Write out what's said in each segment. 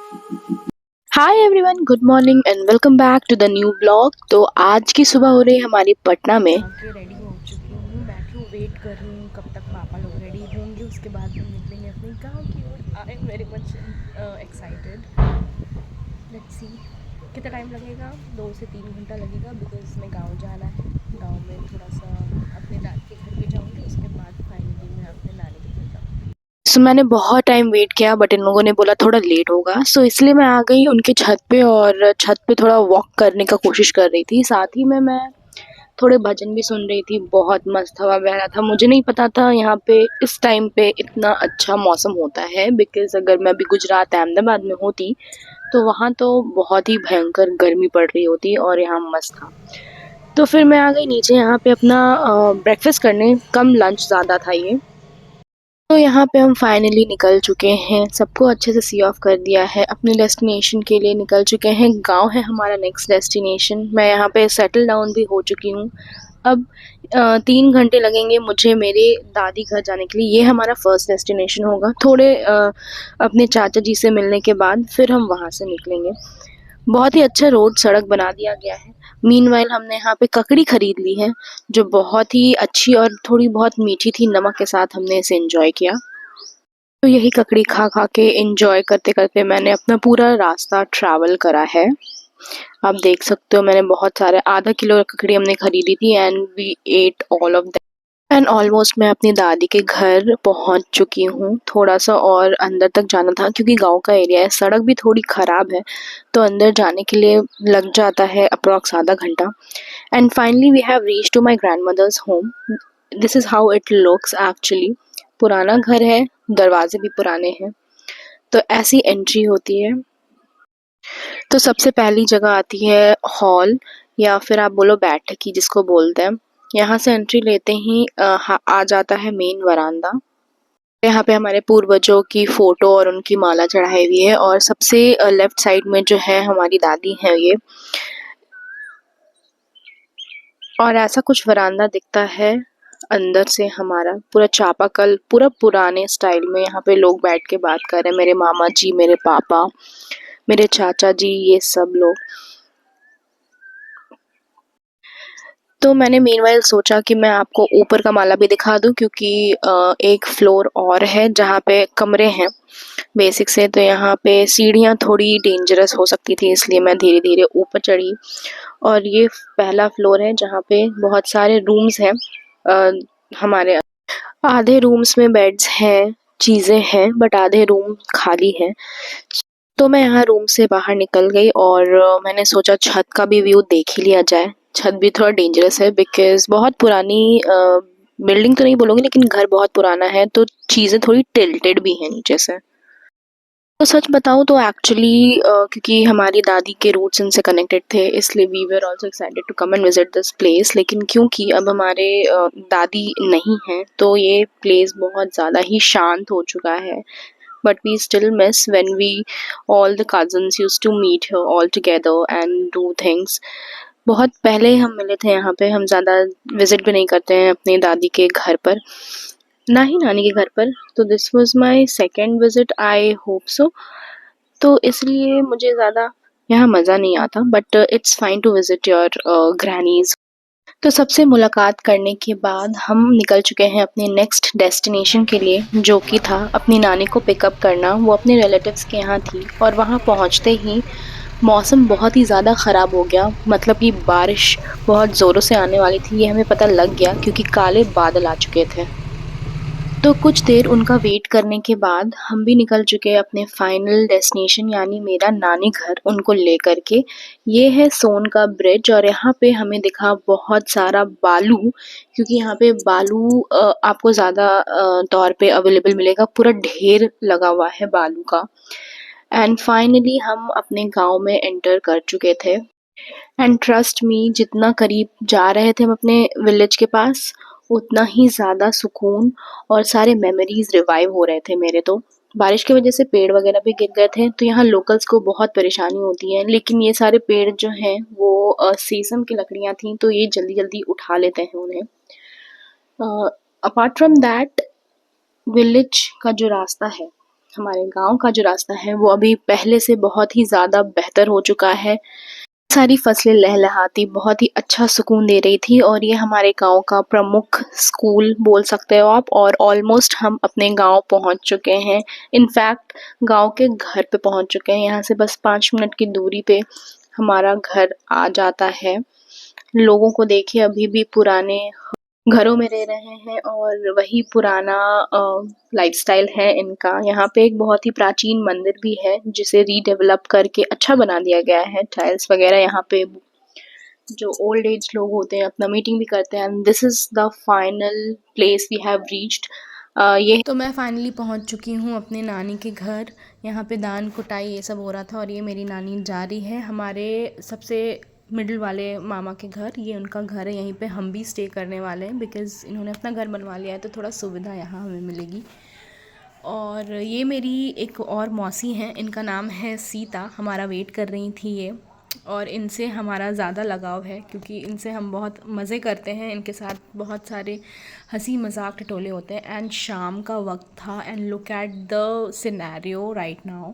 Hi everyone, good morning and welcome back to the new blog. तो आज की सुबह हो रही है हमारी पटना में। आके रेडी हो चुकी हूँ, बैठी हूँ, वेट कर रही हूँ कब तक पापा लोग रेडी होंगे। उसके बाद हम निकलेंगे अपने गांव की ओर। I am very much excited. Let's see कितना टाइम लगेगा। 2 से 3 घंटा लगेगा बिकॉज मैं गांव जाना है। गांव में थोड़ा सा अपने दादी के घर पे जाऊँगी, उसके बाद फाइनली मैं अपने नानी के घर जाऊँगी। सो मैंने बहुत टाइम वेट किया बट इन लोगों ने बोला थोड़ा लेट होगा, सो इसलिए मैं आ गई उनके छत पे और छत पे थोड़ा वॉक करने का कोशिश कर रही थी। साथ ही में मैं थोड़े भजन भी सुन रही थी। बहुत मस्त हवा बह रहा था। मुझे नहीं पता था यहाँ पे इस टाइम पे इतना अच्छा मौसम होता है, बिकॉज अगर मैं अभी गुजरात अहमदाबाद में होती तो वहाँ तो बहुत ही भयंकर गर्मी पड़ रही होती और यहाँ मस्त था। तो फिर मैं आ गई नीचे यहाँ पे अपना ब्रेकफास्ट करने, कम लंच ज़्यादा था ये। तो यहाँ पे हम फाइनली निकल चुके हैं, सबको अच्छे से सी ऑफ कर दिया है, अपने डेस्टिनेशन के लिए निकल चुके हैं। गांव है हमारा नेक्स्ट डेस्टिनेशन। मैं यहाँ पे सेटल डाउन भी हो चुकी हूँ। अब 3 घंटे लगेंगे मुझे मेरे दादी घर जाने के लिए। ये हमारा फर्स्ट डेस्टिनेशन होगा। थोड़े अपने चाचा जी से मिलने के बाद फिर हम वहाँ से निकलेंगे। बहुत ही अच्छा रोड सड़क बना दिया गया है। मीनवाइल हमने यहाँ पे ककड़ी खरीद ली है, जो बहुत ही अच्छी और थोड़ी बहुत मीठी थी। नमक के साथ हमने इसे एंजॉय किया। तो यही ककड़ी खा खा के एंजॉय करते करते मैंने अपना पूरा रास्ता ट्रैवल करा है। आप देख सकते हो मैंने बहुत सारे आधा किलो ककड़ी हमने खरीदी थी and we ate all of them. And almost मैं अपनी दादी के घर पहुंच चुकी हूँ। थोड़ा सा और अंदर तक जाना था क्योंकि गांव का एरिया है, सड़क भी थोड़ी खराब है, तो अंदर जाने के लिए लग जाता है अप्रॉक्स आधा घंटा। And finally we have reach to my grandmother's home. This is how it looks actually. पुराना घर है, दरवाजे भी पुराने हैं। तो ऐसी एंट्री होती है। तो सबसे पहली जगह आती है हॉल, या फिर आप बोलो बैठक की जिसको बोलते हैं। यहाँ से एंट्री लेते ही आ जाता है मेन वरांडा। यहाँ पे हमारे पूर्वजों की फोटो और उनकी माला चढ़ाई हुई है, और सबसे लेफ्ट साइड में जो है हमारी दादी है ये। और ऐसा कुछ वरांडा दिखता है अंदर से। हमारा पूरा चापाकल, पूरा पुराने स्टाइल में यहाँ पे लोग बैठ के बात कर रहे हैं। मेरे मामा जी, मेरे पापा, मेरे चाचा जी, ये सब लोग। तो मैंने मीनवाइल सोचा कि मैं आपको ऊपर का माला भी दिखा दूं, क्योंकि एक फ्लोर और है जहाँ पे कमरे हैं बेसिक से। तो यहाँ पे सीढ़ियाँ थोड़ी डेंजरस हो सकती थी, इसलिए मैं धीरे धीरे ऊपर चढ़ी। और ये पहला फ्लोर है जहाँ पे बहुत सारे रूम्स हैं। अ, हमारे आधे रूम्स में बेड्स हैं, चीजें हैं, बट आधे रूम खाली हैं। तो मैं यहाँ रूम से बाहर निकल गई और मैंने सोचा छत का भी व्यू देख ही लिया जाए। छत भी थोड़ा डेंजरस है बिकॉज बहुत पुरानी बिल्डिंग तो नहीं बोलूँगी, लेकिन घर बहुत पुराना है, तो चीज़ें थोड़ी टिल्टेड भी हैं नीचे से। तो सच बताऊँ तो एक्चुअली क्योंकि हमारी दादी के रूट्स इनसे कनेक्टेड थे, इसलिए we were also excited to come and visit this place. लेकिन क्योंकि अब हमारे दादी नहीं हैं, तो ये प्लेस बहुत ज़्यादा ही शांत हो चुका है। But we still miss when we all the cousins used to meet here all together and do things. बहुत पहले हम मिले थे यहाँ पे। हम ज़्यादा विजिट भी नहीं करते हैं अपनी दादी के घर पर, ना ही नानी के घर पर। तो this was my second visit, I hope so. तो इसलिए मुझे ज़्यादा यहाँ मज़ा नहीं आता, but it's fine to visit your grannies. तो सबसे मुलाकात करने के बाद हम निकल चुके हैं अपने नेक्स्ट डेस्टिनेशन के लिए, जो कि था अपनी नानी को पिकअप करना। वो अपने रिलेटिव्स के यहाँ थी और वहाँ पहुँचते ही मौसम बहुत ही ज़्यादा ख़राब हो गया। मतलब कि बारिश बहुत ज़ोरों से आने वाली थी, ये हमें पता लग गया क्योंकि काले बादल आ चुके थे। तो कुछ देर उनका वेट करने के बाद हम भी निकल चुके हैं अपने फाइनल डेस्टिनेशन, यानी मेरा नानी घर, उनको लेकर के। ये है सोन का ब्रिज, और यहाँ पे हमें दिखा बहुत सारा बालू, क्योंकि यहाँ पे बालू आपको ज़्यादा तौर पे अवेलेबल मिलेगा। पूरा ढेर लगा हुआ है बालू का। एंड फाइनली हम अपने गांव में एंटर कर चुके थे। एंड ट्रस्ट मी, जितना करीब जा रहे थे हम अपने विलेज के पास, उतना ही ज़्यादा सुकून और सारे मेमोरीज रिवाइव हो रहे थे मेरे। तो बारिश की वजह से पेड़ वगैरह भी गिर गए थे, तो यहाँ लोकल्स को बहुत परेशानी होती है। लेकिन ये सारे पेड़ जो हैं वो शीशम की लकड़ियाँ थी, तो ये जल्दी जल्दी उठा लेते हैं उन्हें। अपार्ट फ्रॉम दैट, विलेज का जो रास्ता है हमारे गांव का जो रास्ता है वो अभी पहले से बहुत ही ज़्यादा बेहतर हो चुका है। सारी फसलें लहलहाती बहुत ही अच्छा सुकून दे रही थी और ये हमारे गांव का प्रमुख स्कूल बोल सकते हो आप, और ऑलमोस्ट हम अपने गांव पहुंच चुके हैं। इनफैक्ट गांव के घर पे पहुंच चुके हैं। यहाँ से बस 5 मिनट की दूरी पे हमारा घर आ जाता है। लोगों को देखिए अभी भी पुराने घरों में रह रहे हैं और वही पुराना लाइफस्टाइल है इनका। यहाँ पे एक बहुत ही प्राचीन मंदिर भी है जिसे रीडेवलप करके अच्छा बना दिया गया है। टाइल्स वगैरह यहाँ पे जो ओल्ड एज लोग होते हैं अपना मीटिंग भी करते हैं। This is the final place we have reached. ये तो मैं फाइनली पहुंच चुकी हूं अपने नानी के घर। यहाँ पे दान कुटाई ये सब हो रहा था और ये मेरी नानी जा रही है हमारे सबसे मिडिल वाले मामा के घर। ये उनका घर है, यहीं पे हम भी स्टे करने वाले हैं बिकॉज़ इन्होंने अपना घर बनवा लिया है तो थोड़ा सुविधा यहाँ हमें मिलेगी। और ये मेरी एक और मौसी हैं, इनका नाम है सीता। हमारा वेट कर रही थी ये, और इनसे हमारा ज़्यादा लगाव है क्योंकि इनसे हम बहुत मज़े करते हैं। इनके साथ बहुत सारे हंसी मजाक टटोले होते हैं। एंड शाम का वक्त था and look at the scenario right now.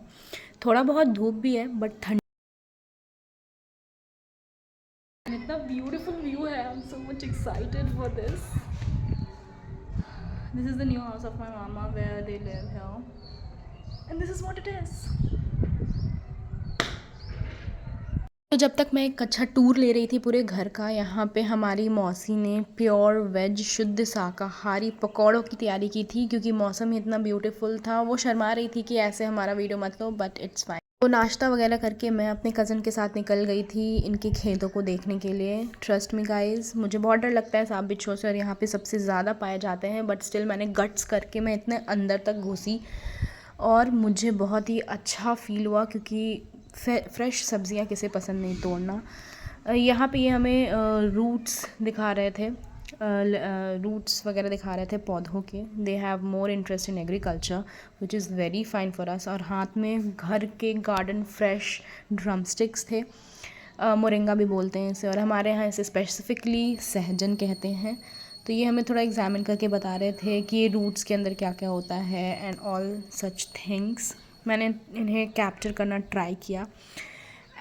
थोड़ा बहुत धूप भी है बट ठंड, इतना ब्यूटीफुल व्यू है। I am so much excited for this. This is the new house of my mama where they live here. And this is what it is. तो जब तक मैं एक अच्छा टूर ले रही थी पूरे घर का, यहाँ पे हमारी मौसी ने प्योर वेज शुद्ध शाकाहारी पकौड़ों की तैयारी की थी क्योंकि मौसम ही इतना ब्यूटीफुल था। वो शर्मा रही थी कि ऐसे हमारा वीडियो मत लो, बट इट्स फाइन। तो नाश्ता वगैरह करके मैं अपने कज़न के साथ निकल गई थी इनके खेतों को देखने के लिए। ट्रस्ट मी गाइज, मुझे बहुत डर लगता है सांप बिच्छुओं से और यहाँ पे सबसे ज़्यादा पाए जाते हैं, बट स्टिल मैंने गट्स करके मैं इतने अंदर तक घुसी और मुझे बहुत ही अच्छा फील हुआ क्योंकि फ्रेश सब्जियां किसे पसंद नहीं तोड़ना। यहाँ पे ये हमें रूट्स दिखा रहे थे, रूट्स वगैरह दिखा रहे थे पौधों के। They have more interest in agriculture which is very fine for us. और हाथ में घर के गार्डन फ्रेश ड्रम स्टिक्स थे, मोरिंगा भी बोलते हैं इसे, और हमारे यहाँ इसे स्पेसिफिकली सहजन कहते हैं। तो ये हमें थोड़ा एग्जामिन करके बता रहे थे कि ये रूट्स के अंदर क्या क्या होता है एंड ऑल सच थिंग्स। मैंने इन्हें कैप्चर करना ट्राई किया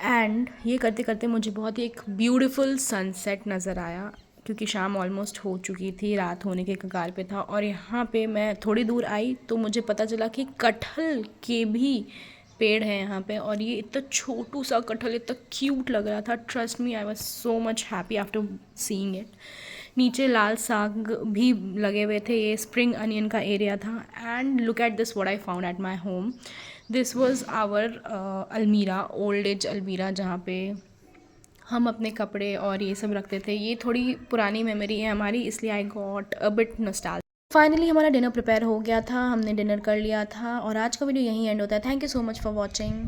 एंड ये करते करते मुझे बहुत ही एक ब्यूटीफुल सनसेट नज़र आया क्योंकि शाम ऑलमोस्ट हो चुकी थी, रात होने के कगार पे था। और यहाँ पे मैं थोड़ी दूर आई तो मुझे पता चला कि कटहल के भी पेड़ है यहाँ पे, और ये इतना छोटू सा कटहल इतना क्यूट लग रहा था। Trust me, I was so much happy after seeing it. नीचे लाल साग भी लगे हुए थे, ये स्प्रिंग अनियन का एरिया था। And look at this what I found at my home. This was our almirah, old age almirah, जहाँ पे हम अपने कपड़े और ये सब रखते थे। ये थोड़ी पुरानी मेमोरी है हमारी, इसलिए I got a bit nostalgic. Finally हमारा डिनर प्रिपेयर हो गया था, हमने डिनर कर लिया था और आज का वीडियो यहीं एंड होता है। Thank you so much for watching.